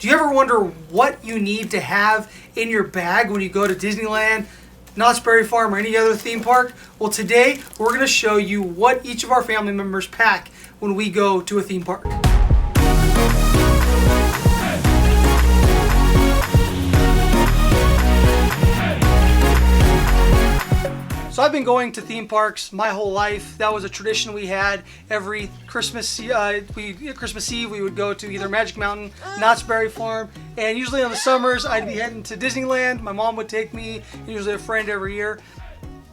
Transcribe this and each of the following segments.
Do you ever wonder what you need to have in your bag when you go to Disneyland, Knott's Berry Farm, or any other theme park? Well, today we're going to show you what each of our family members pack when we go to a theme park. So I've been going to theme parks my whole life. That was a tradition we had every Christmas Eve. We would go to either Magic Mountain, Knott's Berry Farm, and usually in the summers I'd be heading to Disneyland. My mom would take me, usually a friend every year.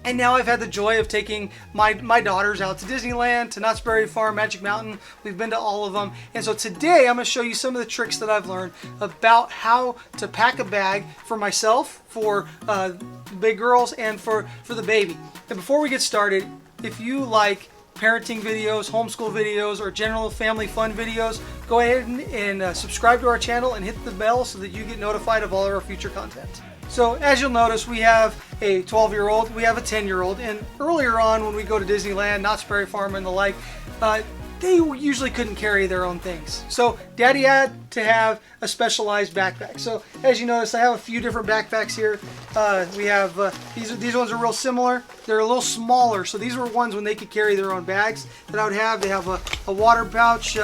And now I've had the joy of taking my daughters out to Disneyland, to Knott's Berry Farm, Magic Mountain. We've been to all of them. And so today I'm going to show you some of the tricks that I've learned about how to pack a bag for myself, for the big girls, and for the baby. And before we get started, if you like parenting videos, homeschool videos, or general family fun videos, go ahead and subscribe to our channel and hit the bell so that you get notified of all of our future content. So as you'll notice, we have a 12-year-old, we have a 10-year-old, and earlier on when we go to Disneyland, Knott's Berry Farm, and the like, they usually couldn't carry their own things. So Daddy had to have a specialized backpack. So as you notice, I have a few different backpacks here. We have these ones are real similar. They're a little smaller, so these were ones when they could carry their own bags that I would have. They have a water pouch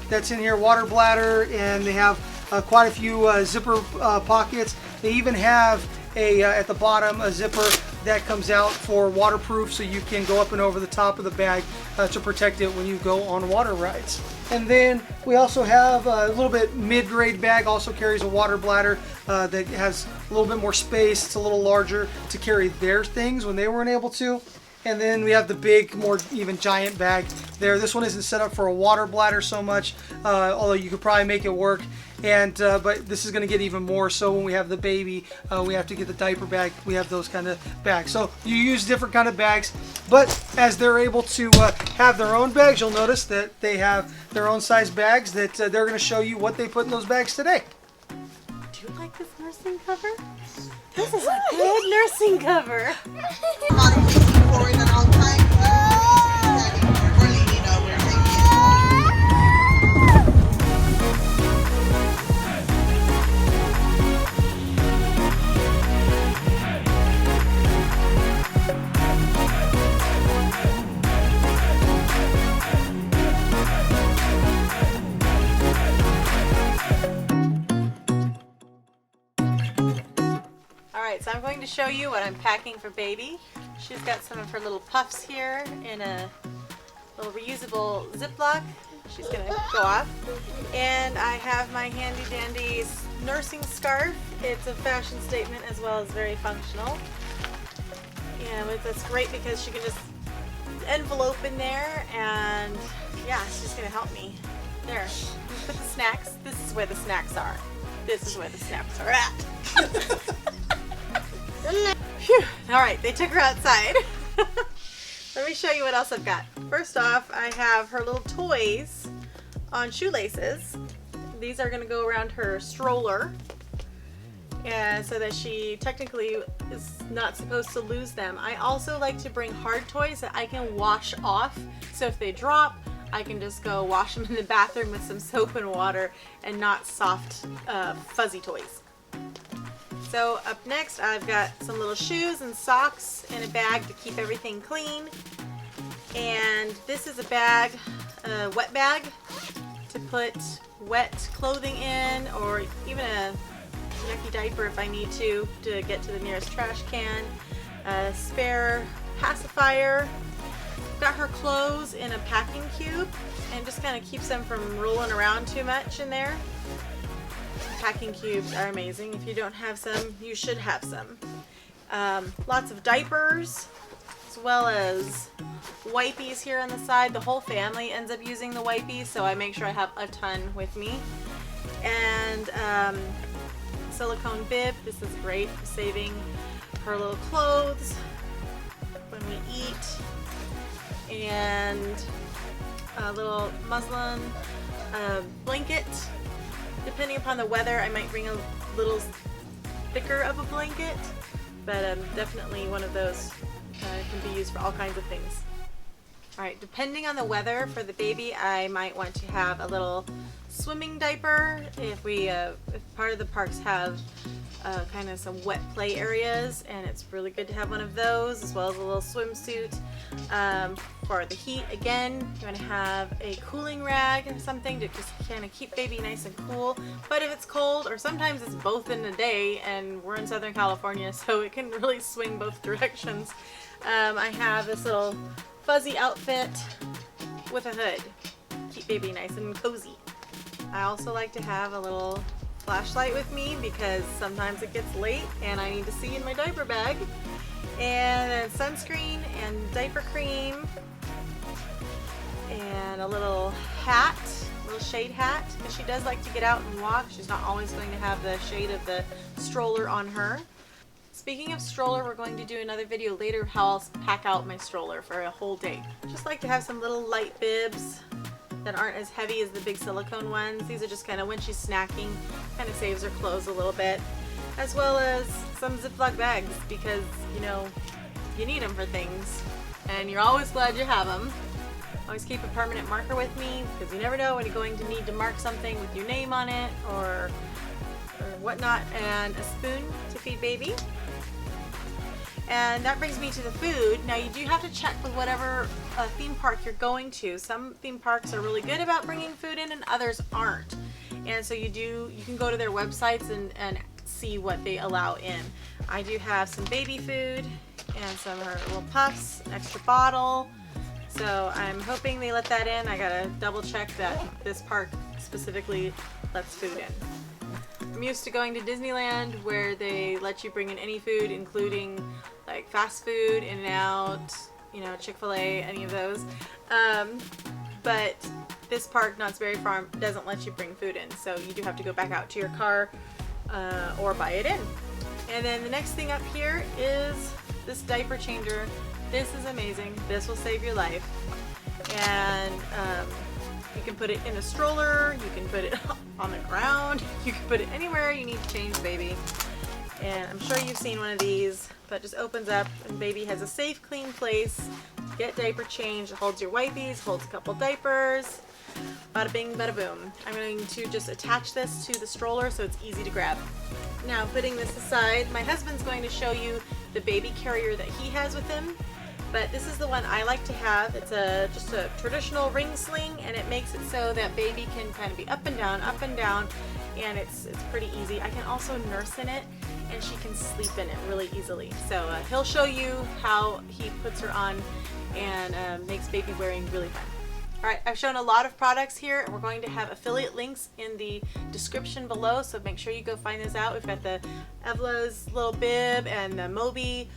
that's in here, water bladder, and they have quite a few zipper pockets. They even have at the bottom a zipper that comes out for waterproof, so you can go up and over the top of the bag to protect it when you go on water rides. And then we also have a little bit mid-grade bag, also carries a water bladder that has a little bit more space. It's a little larger to carry their things when they weren't able to. And then we have the big, more even giant bag there. This one isn't set up for a water bladder so much, although you could probably make it work. And but this is going to get even more so when we have the baby. We have to get the diaper bag. We have those kind of bags. So you use different kind of bags. But as they're able to have their own bags, you'll notice that they have their own size bags that they're going to show you what they put in those bags today. Do you like this nursing cover? This is a good nursing cover. Forward at all times. Alright, so I'm going to show you what I'm packing for baby. She's got some of her little puffs here in a little reusable Ziploc. She's going to go off. And I have my handy dandy nursing scarf. It's a fashion statement as well as very functional. And it's great because she can just envelope in there, and yeah, she's going to help me. There. Put the snacks. This is where the snacks are. This is where the snacks are at. Phew. All right, they took her outside. Let me show you what else I've got. First off, I have her little toys on shoelaces. These are going to go around her stroller, and so that she technically is not supposed to lose them. I also like to bring hard toys that I can wash off, so if they drop, I can just go wash them in the bathroom with some soap and water, and not soft, fuzzy toys. So up next, I've got some little shoes and socks in a bag to keep everything clean. And this is a bag, a wet bag, to put wet clothing in, or even a yucky diaper if I need to get to the nearest trash can. A spare pacifier. Got her clothes in a packing cube, and just kind of keeps them from rolling around too much in there. Packing cubes are amazing. If you don't have some, you should have some. Lots of diapers, as well as wipies here on the side. The whole family ends up using the wipies, so I make sure I have a ton with me. And silicone bib. This is great for saving her little clothes when we eat. And a little muslin blanket. Depending upon the weather, I might bring a little thicker of a blanket, but definitely one of those can be used for all kinds of things. Alright, depending on the weather for the baby, I might want to have a little swimming diaper. If part of the parks have kind of some wet play areas, and it's really good to have one of those, as well as a little swimsuit. For the heat, again, you want to have a cooling rag or something to just kind of keep baby nice and cool. But if it's cold, or sometimes it's both in the day, and we're in Southern California, so it can really swing both directions. I have this little fuzzy outfit with a hood. Keep baby nice and cozy. I also like to have a little flashlight with me because sometimes it gets late and I need to see in my diaper bag. And then sunscreen and diaper cream and a little hat, a little shade hat, because she does like to get out and walk. She's not always going to have the shade of the stroller on her. Speaking of stroller, we're going to do another video later of how I'll pack out my stroller for a whole day. Just like to have some little light bibs that aren't as heavy as the big silicone ones. These are just kind of when she's snacking, kind of saves her clothes a little bit. As well as some Ziploc bags because, you know, you need them for things. And you're always glad you have them. Always keep a permanent marker with me because you never know when you're going to need to mark something with your name on it or whatnot. And a spoon to feed baby. And that brings me to the food. Now you do have to check with whatever theme park you're going to. Some theme parks are really good about bringing food in and others aren't. And so you can go to their websites and see what they allow in. I do have some baby food and some of her little puffs, an extra bottle. So I'm hoping they let that in. I gotta double check that this park specifically lets food in. I'm used to going to Disneyland where they let you bring in any food, including like fast food, In-N-Out, you know, Chick-fil-A, any of those. But this park, Knott's Berry Farm, doesn't let you bring food in. So you do have to go back out to your car or buy it in. And then the next thing up here is this diaper changer. This is amazing. This will save your life. And you can put it in a stroller, you can put it on the ground, you can put it anywhere you need to change baby. And I'm sure you've seen one of these, but it just opens up and baby has a safe, clean place to get diaper changed. It holds your wipes, holds a couple diapers. Bada bing, bada boom. I'm going to just attach this to the stroller so it's easy to grab. Now, putting this aside, my husband's going to show you the baby carrier that he has with him. But this is the one I like to have. It's just a traditional ring sling, and it makes it so that baby can kind of be up and down, and it's pretty easy. I can also nurse in it, and she can sleep in it really easily. So he'll show you how he puts her on and makes baby wearing really fun. Alright, I've shown a lot of products here, and we're going to have affiliate links in the description below, so make sure you go find those out. We've got the Evla's little bib and the Moby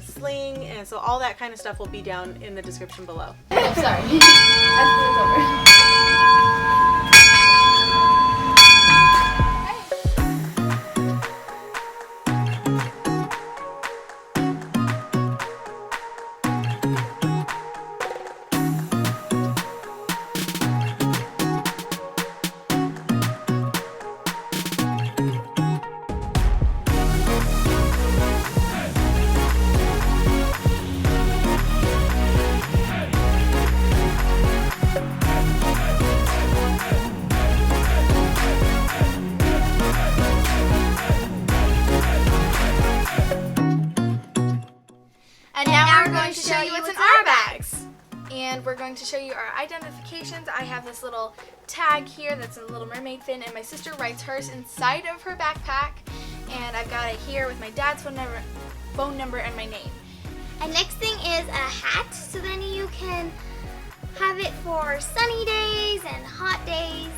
sling, and so all that kind of stuff will be down in the description below. I'm sorry. I flew over. To show you what's in our bags. And we're going to show you our identifications. I have this little tag here that's a little mermaid fin, and my sister writes hers inside of her backpack. And I've got it here with my dad's phone number and my name. And next thing is a hat, so then you can have it for sunny days and hot days.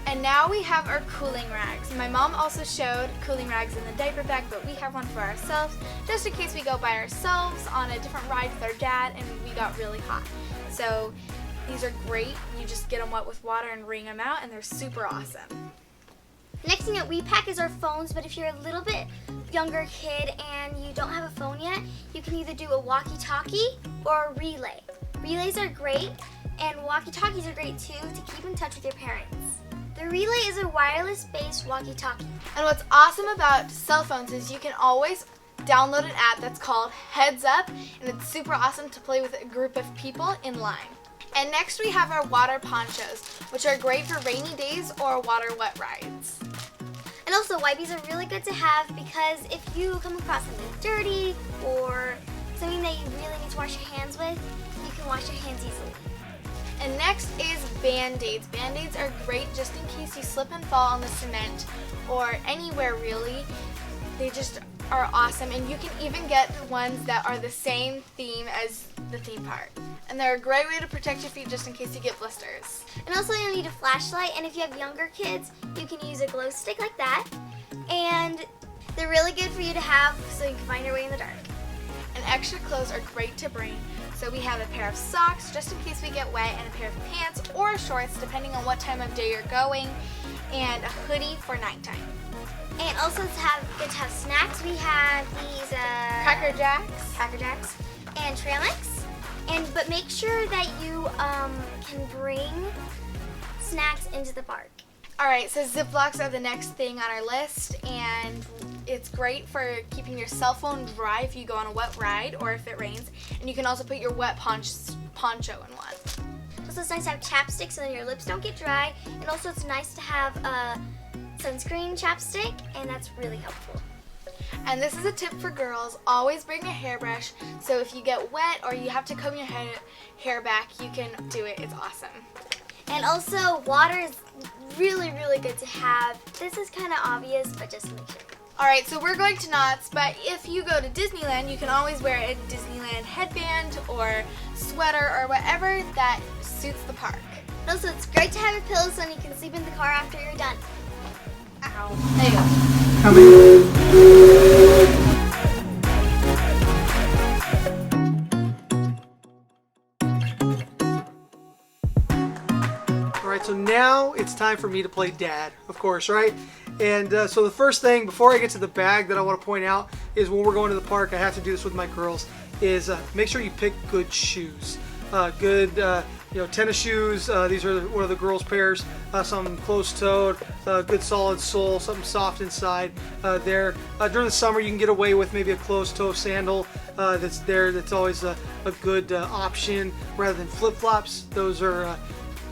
And now we have our cooling rags. My mom also showed cooling rags in the diaper bag, but we have one for ourselves, just in case we go by ourselves on a different ride with our dad and we got really hot. So these are great. You just get them wet with water and wring them out, and they're super awesome. Next thing that we pack is our phones, but if you're a little bit younger kid and you don't have a phone yet, you can either do a walkie-talkie or a relay. Relays are great, and walkie-talkies are great too to keep in touch with your parents. The relay is a wireless-based walkie-talkie. And what's awesome about cell phones is you can always download an app that's called Heads Up, and it's super awesome to play with a group of people in line. And next we have our water ponchos, which are great for rainy days or water wet rides. And also, wipes are really good to have because if you come across something dirty or something that you really need to wash your hands with, you can wash your hands easily. And next is Band-Aids. Band-Aids are great just in case you slip and fall on the cement or anywhere really. They just are awesome, and you can even get the ones that are the same theme as the theme park. And they're a great way to protect your feet just in case you get blisters. And also, you'll need a flashlight, and if you have younger kids, you can use a glow stick like that. And they're really good for you to have so you can find your way in the dark. And extra clothes are great to bring. So we have a pair of socks just in case we get wet, and a pair of pants or shorts depending on what time of day you're going, and a hoodie for nighttime. And also good to have snacks. We have these Cracker Jacks, and trail mix. But make sure that you can bring snacks into the park. Alright, so Ziplocs are the next thing on our list, and it's great for keeping your cell phone dry if you go on a wet ride or if it rains. And you can also put your wet poncho in one. Also, it's nice to have chapstick so that your lips don't get dry. And also, it's nice to have a sunscreen chapstick, and that's really helpful. And this is a tip for girls, always bring a hairbrush, so if you get wet or you have to comb your hair back, you can do it. It's awesome. And also, water is really, really good to have. This is kind of obvious, but just to make sure. Alright, so we're going to Knott's, but if you go to Disneyland, you can always wear a Disneyland headband or sweater or whatever that suits the park. And also, it's great to have a pillow so you can sleep in the car after you're done. Ow. There you go. Alright, so now it's time for me to play dad, of course, right? And so the first thing, before I get to the bag, that I want to point out is when we're going to the park, I have to do this with my girls, is make sure you pick good shoes. Good tennis shoes. These are one of the girls' pairs. Some closed-toed, good solid sole, something soft inside there. During the summer, you can get away with maybe a closed-toe sandal that's there. That's always a good option rather than flip-flops. Those are,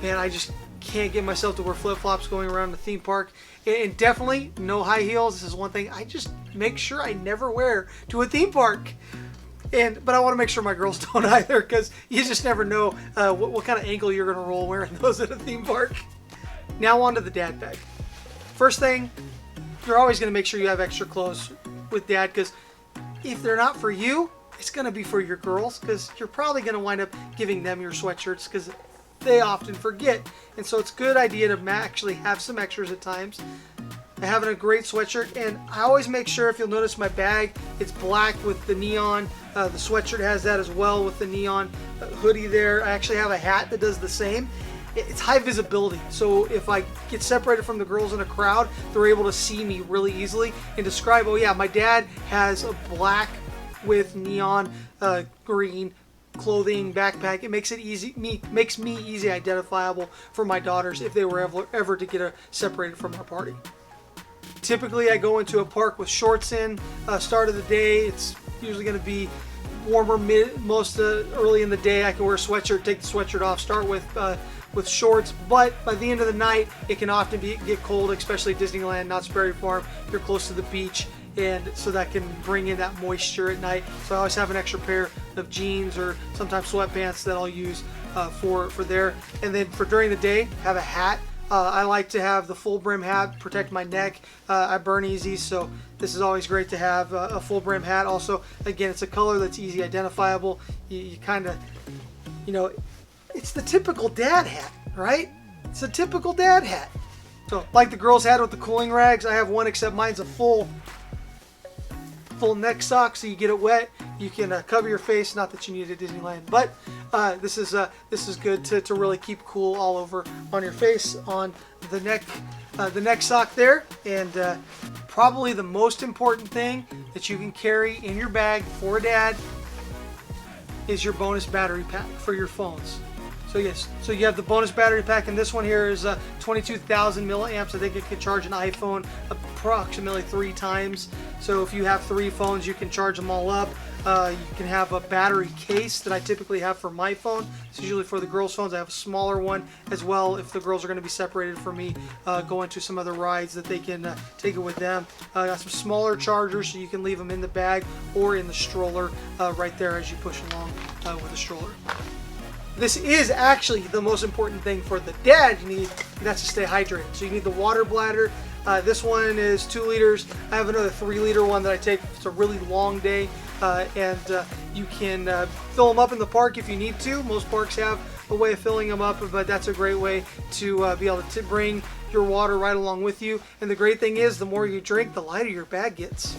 man, I just can't get myself to wear flip-flops going around the theme park. And definitely no high heels. This is one thing I just make sure I never wear to a theme park. But I want to make sure my girls don't either, because you just never know what kind of ankle you're going to roll wearing those at a theme park. Now on to the dad bag. First thing, you're always going to make sure you have extra clothes with dad, because if they're not for you, it's going to be for your girls, because you're probably going to wind up giving them your sweatshirts because they often forget. And so it's a good idea to actually have some extras at times. Having a great sweatshirt, and I always make sure, if you'll notice my bag, it's black with the neon. The sweatshirt has that as well with the neon hoodie there. I actually have a hat that does the same. It's high visibility, so if I get separated from the girls in a crowd, they're able to see me really easily and describe, oh yeah, my dad has a black with neon green clothing backpack. It makes it makes me easy identifiable for my daughters if they were ever to get separated from our party. Typically, I go into a park with shorts in. Start of the day, it's usually going to be warmer most early in the day. I can wear a sweatshirt, take the sweatshirt off, start with shorts. But by the end of the night, it can often get cold, especially Disneyland, Knott's Berry Farm. You're close to the beach, and so that can bring in that moisture at night. So I always have an extra pair of jeans or sometimes sweatpants that I'll use for there. And then for during the day, have a hat. I like to have the full brim hat, protect my neck. I burn easy, so this is always great to have a full brim hat. Also, again, it's a color that's easy identifiable. You kind of, it's the typical dad hat, right? It's a typical dad hat. So, like the girls had with the cooling rags, I have one, except mine's a full neck sock, so you get it wet, you can cover your face. Not that you need it at Disneyland, but this is good to really keep cool all over on your face, on the neck sock there. And probably the most important thing that you can carry in your bag for dad is your bonus battery pack for your phones. So yes, so you have the bonus battery pack, and this one here is 22,000 milliamps. I think it can charge an iPhone approximately 3 times. So if you have 3 phones, you can charge them all up. You can have a battery case that I typically have for my phone. This is usually for the girls' phones. I have a smaller one as well if the girls are going to be separated from me going to some other rides that they can take it with them. I got some smaller chargers so you can leave them in the bag or in the stroller right there as you push along with the stroller. This is actually the most important thing for the dad you need, and that's to stay hydrated. So you need the water bladder. This one is 2 liters. I have another 3-liter one that I take if it's a really long day, and you can fill them up in the park if you need to. Most parks have a way of filling them up, but that's a great way to be able to bring your water right along with you. And the great thing is, the more you drink, the lighter your bag gets.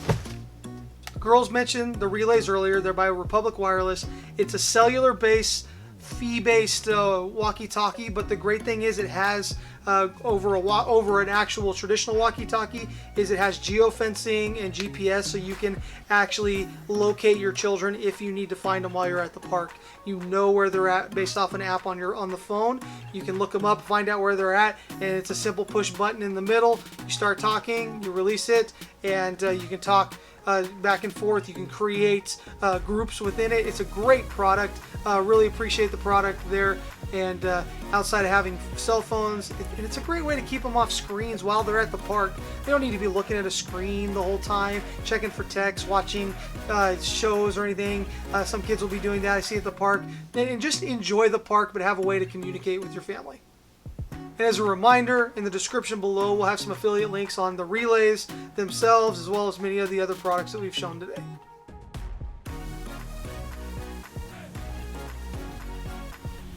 Girls mentioned the relays earlier. They're by Republic Wireless. It's a cellular-based, fee-based walkie-talkie, but the great thing is it has over an actual traditional walkie-talkie is it has geofencing and GPS, so you can actually locate your children if you need to find them while you're at the park. You know where they're at based off an app on the phone. You can look them up, find out where they're at, and it's a simple push button in the middle. You start talking, you release it, and you can talk back and forth. You can create groups within it. It's a great product. Really appreciate the product there. And outside of having cell phones, it's a great way to keep them off screens while they're at the park. They don't need to be looking at a screen the whole time, checking for text, watching shows or anything. Some kids will be doing that, I see at the park. And just enjoy the park, but have a way to communicate with your family. And as a reminder, in the description below, we'll have some affiliate links on the relays themselves, as well as many of the other products that we've shown today.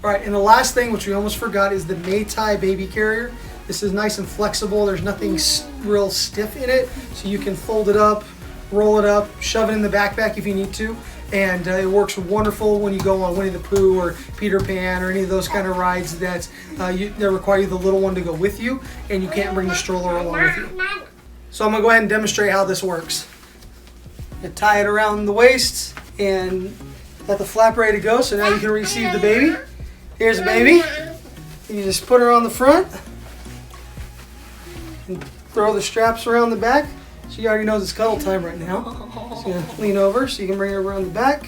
All right, and the last thing, which we almost forgot, is the Maytai baby carrier. This is nice and flexible. There's nothing real stiff in it, so you can fold it up, roll it up, shove it in the backpack if you need to. And it works wonderful when you go on Winnie the Pooh or Peter Pan or any of those kind of rides that require the little one to go with you, and you can't bring the stroller along with you. So I'm going to go ahead and demonstrate how this works. You tie it around the waist and let the flap ready to go, so now you can receive the baby. Here's the baby. You just put her on the front and throw the straps around the back. She already knows it's cuddle time right now. She's going to lean over so you can bring her around the back.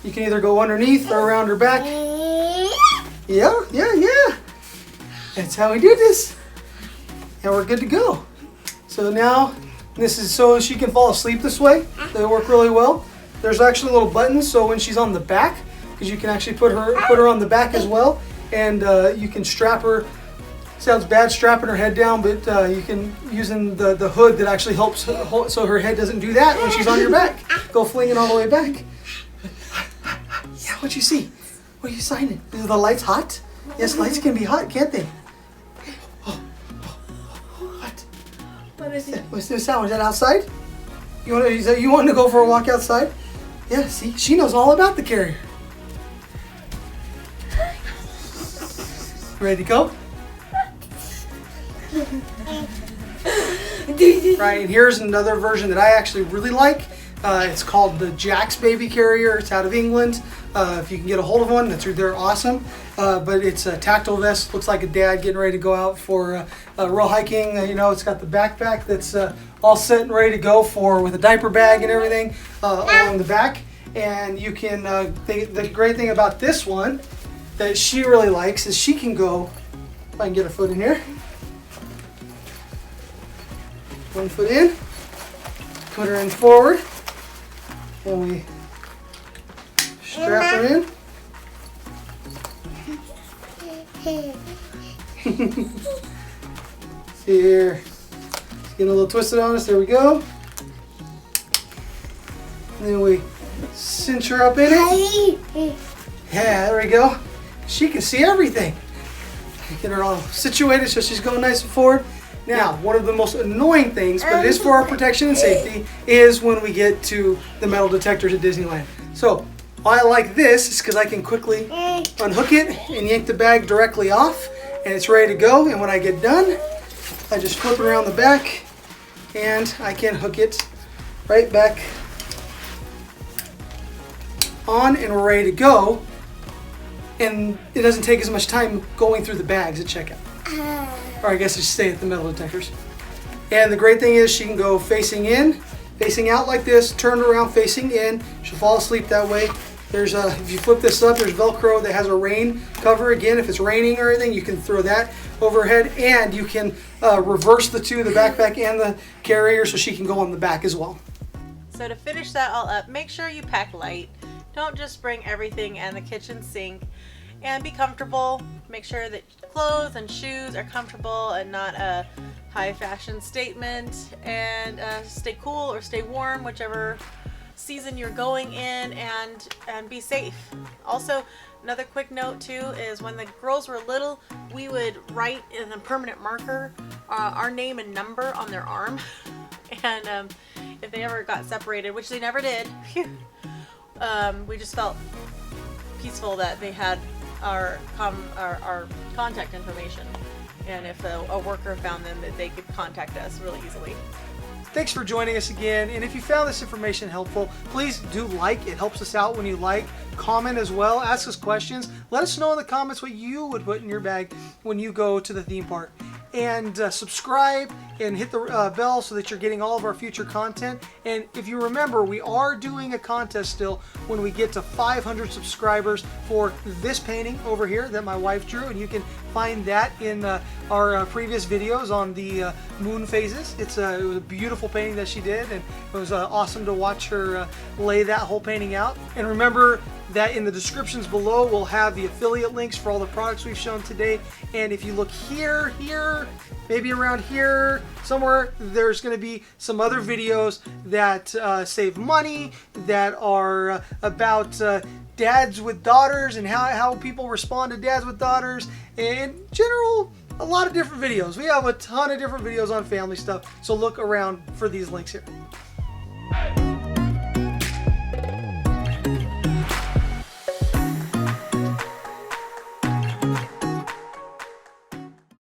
You can either go underneath or around her back. Yeah. That's how we do this. And we're good to go. So now, this is so she can fall asleep this way. They work really well. There's actually little buttons, so when she's on the back, because you can actually put her on the back as well, and you can strap her. Sounds bad strapping her head down, but you can using the hood that actually helps so her head doesn't do that when she's on your back. Go flinging all the way back. Yeah, what you see? What are you signing? Is the lights hot? Yes, lights can be hot, can't they? What? What is it? What's this sound? Is that outside? You want to go for a walk outside? Yeah, see, she knows all about the carrier. Ready to go? Right, and here's another version that I actually really like. It's called the Jack's Baby Carrier. It's out of England. If you can get a hold of one, they're awesome. But it's a tactile vest. Looks like a dad getting ready to go out for real hiking. It's got the backpack that's all set and ready to go with a diaper bag and everything along the back. And you can, the great thing about this one that she really likes is she can go, if I can get her foot in here. One foot in, put her in forward, and we strap her in. See here, it's getting a little twisted on us, there we go. And then we cinch her up in it. Yeah, there we go. She can see everything. Get her all situated so she's going nice and forward. Now, one of the most annoying things, but it is for our protection and safety, is when we get to the metal detectors at Disneyland. So, why I like this is because I can quickly unhook it and yank the bag directly off, and it's ready to go. And when I get done, I just flip it around the back, and I can hook it right back on, and we're ready to go. And it doesn't take as much time going through the bags at checkout. Or I guess I should stay at the metal detectors. And the great thing is she can go facing in, facing out like this, turned around facing in. She'll fall asleep that way. There's if you flip this up, there's Velcro that has a rain cover. Again, if it's raining or anything, you can throw that overhead, and you can reverse the two, the backpack and the carrier, so she can go on the back as well. So to finish that all up, make sure you pack light. Don't just bring everything and the kitchen sink, and be comfortable. Make sure that clothes and shoes are comfortable and not a high fashion statement, and stay cool or stay warm, whichever season you're going in, and be safe. Also, another quick note too is when the girls were little, we would write in a permanent marker our name and number on their arm, and if they ever got separated, which they never did, we just felt peaceful that they had our contact information, and if a worker found them, that they could contact us really easily. Thanks for joining us again, and if you found this information helpful, please do like. It helps us out when you like. Comment as well, ask us questions. Let us know in the comments what you would put in your bag when you go to the theme park. And subscribe and hit the bell so that you're getting all of our future content. And if you remember, we are doing a contest still when we get to 500 subscribers for this painting over here that my wife drew, and you can find that in our previous videos on the moon phases. It was a beautiful painting that she did, and it was awesome to watch her lay that whole painting out. And remember that in the descriptions below we'll have the affiliate links for all the products we've shown today. And if you look here, maybe around here somewhere, there's going to be some other videos that save money, that are about dads with daughters and how people respond to dads with daughters, and in general, a lot of different videos. We have a ton of different videos on family stuff, so look around for these links here.